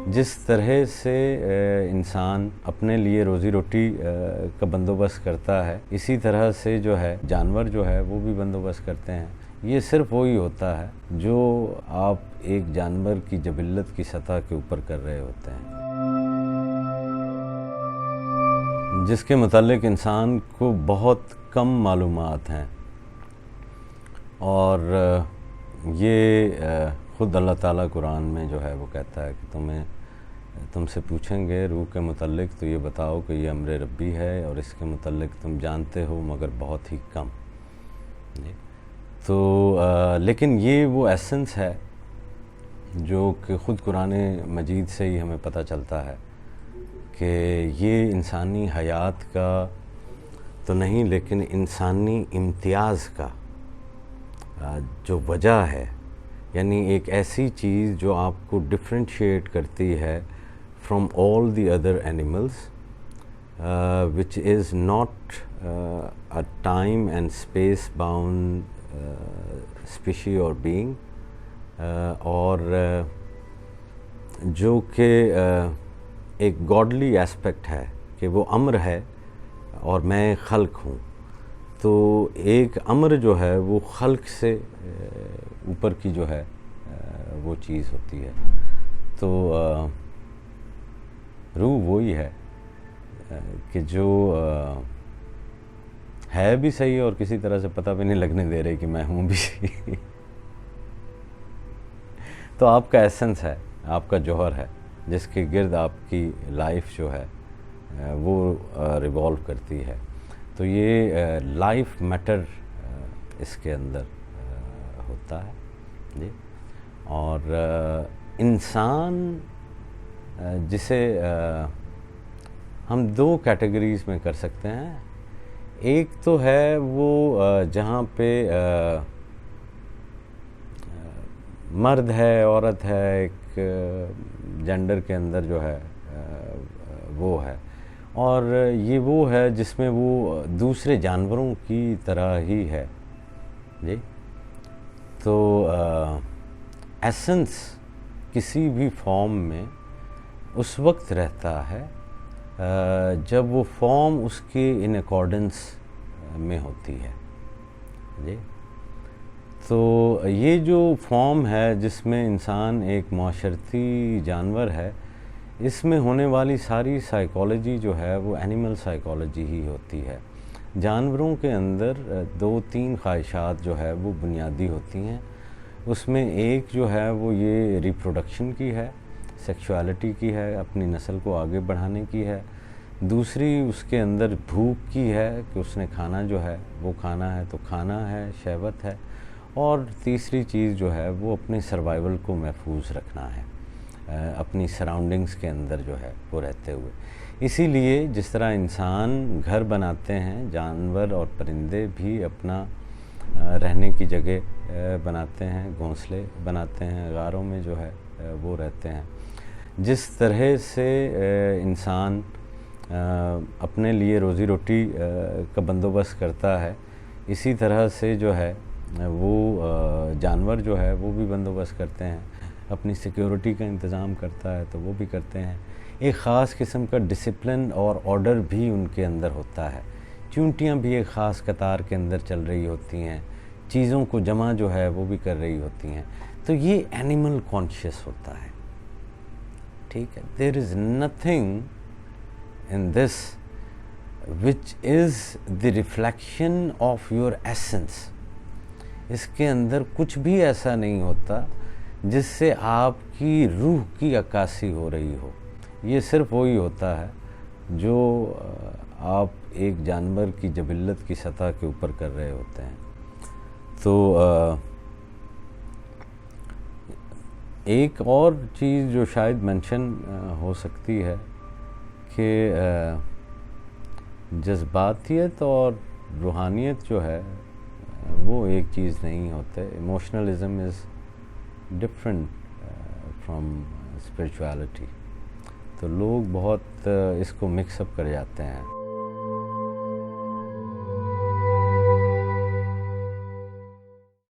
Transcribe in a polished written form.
جس طرح سے انسان اپنے لیے روزی روٹی کا بندوبست کرتا ہے، اسی طرح سے جو ہے جانور جو ہے وہ بھی بندوبست کرتے ہیں۔ یہ صرف وہی ہوتا ہے جو آپ ایک جانور کی جبلت کی سطح کے اوپر کر رہے ہوتے ہیں، جس کے متعلق انسان کو بہت کم معلومات ہیں۔ اور یہ خود اللہ تعالیٰ قرآن میں جو ہے وہ کہتا ہے کہ تم سے پوچھیں گے روح کے متعلق تو یہ بتاؤ کہ یہ امر ربی ہے اور اس کے متعلق تم جانتے ہو مگر بہت ہی کم۔ تو لیکن یہ وہ ایسنس ہے جو کہ خود قرآن مجید سے ہی ہمیں پتہ چلتا ہے کہ یہ انسانی حیات کا تو نہیں لیکن انسانی امتیاز کا جو وجہ ہے، یعنی ایک ایسی چیز جو آپ کو ڈفرینشیٹ کرتی ہے from all the other animals, which is not a time and space bound species اور بینگ، اور جو کہ ایک گاڈلی ایسپیکٹ ہے کہ وہ امر ہے اور میں خلق ہوں۔ تو ایک امر جو ہے وہ خلق سے اوپر کی جو ہے وہ چیز ہوتی ہے۔ تو روح وہی ہے کہ جو ہے بھی صحیح اور کسی طرح سے پتہ بھی نہیں لگنے دے رہی کہ میں ہوں بھی صحیح۔ تو آپ کا ایسنس ہے، آپ کا جوہر ہے، جس کے گرد آپ کی لائف جو ہے وہ ریوالو کرتی ہے۔ تو یہ لائف میٹر اس کے اندر ہوتا ہے جی۔ اور انسان جسے ہم دو کیٹیگریز میں کر سکتے ہیں، ایک تو ہے وہ جہاں پہ مرد ہے، عورت ہے، ایک جینڈر کے اندر جو ہے وہ ہے، اور یہ وہ ہے جس میں وہ دوسرے جانوروں کی طرح ہی ہے جی۔ تو ایسنس کسی بھی فارم میں اس وقت رہتا ہے جب وہ فارم اس کے ان اکارڈنس میں ہوتی ہے جی۔ تو یہ جو فارم ہے جس میں انسان ایک معاشرتی جانور ہے، اس میں ہونے والی ساری سائیکالوجی جو ہے وہ اینیمل سائیکالوجی ہی ہوتی ہے۔ جانوروں کے اندر دو تین خواہشات جو ہے وہ بنیادی ہوتی ہیں۔ اس میں ایک جو ہے وہ یہ ریپروڈکشن کی ہے، سیکشوالٹی کی ہے، اپنی نسل کو آگے بڑھانے کی ہے۔ دوسری اس کے اندر بھوک کی ہے کہ اس نے کھانا جو ہے وہ کھانا ہے، تو کھانا ہے، شہوت ہے۔ اور تیسری چیز جو ہے وہ اپنے سروائیول کو محفوظ رکھنا ہے، اپنی سراؤنڈنگز کے اندر جو ہے وہ رہتے ہوئے۔ اسی لیے جس طرح انسان گھر بناتے ہیں، جانور اور پرندے بھی اپنا رہنے کی جگہ بناتے ہیں، گھونسلے بناتے ہیں، غاروں میں جو ہے وہ رہتے ہیں۔ جس طرح سے انسان اپنے لیے روزی روٹی کا بندوبست کرتا ہے، اسی طرح سے جو ہے وہ جانور جو ہے وہ بھی بندوبست کرتے ہیں، اپنی سیکیورٹی کا انتظام کرتا ہے تو وہ بھی کرتے ہیں۔ ایک خاص قسم کا ڈسپلن اور آرڈر بھی ان کے اندر ہوتا ہے۔ چونٹیاں بھی ایک خاص قطار کے اندر چل رہی ہوتی ہیں، چیزوں کو جمع جو ہے وہ بھی کر رہی ہوتی ہیں۔ تو یہ اینیمل کانشیس ہوتا ہے، ٹھیک ہے۔ There is nothing in this which is the reflection of your essence. اس کے اندر کچھ بھی ایسا نہیں ہوتا جس سے آپ کی روح کی عکاسی ہو رہی ہو۔ یہ صرف وہی ہوتا ہے جو آپ ایک جانور کی جبلت کی سطح کے اوپر کر رہے ہوتے ہیں۔ تو ایک اور چیز جو شاید مینشن ہو سکتی ہے کہ جذباتیت اور روحانیت جو ہے وہ ایک چیز نہیں ہوتے۔ ایموشنلزم از ڈفرینٹ فرام اسپریچوالٹی۔ تو لوگ بہت اس کو مکس اپ کر جاتے ہیں۔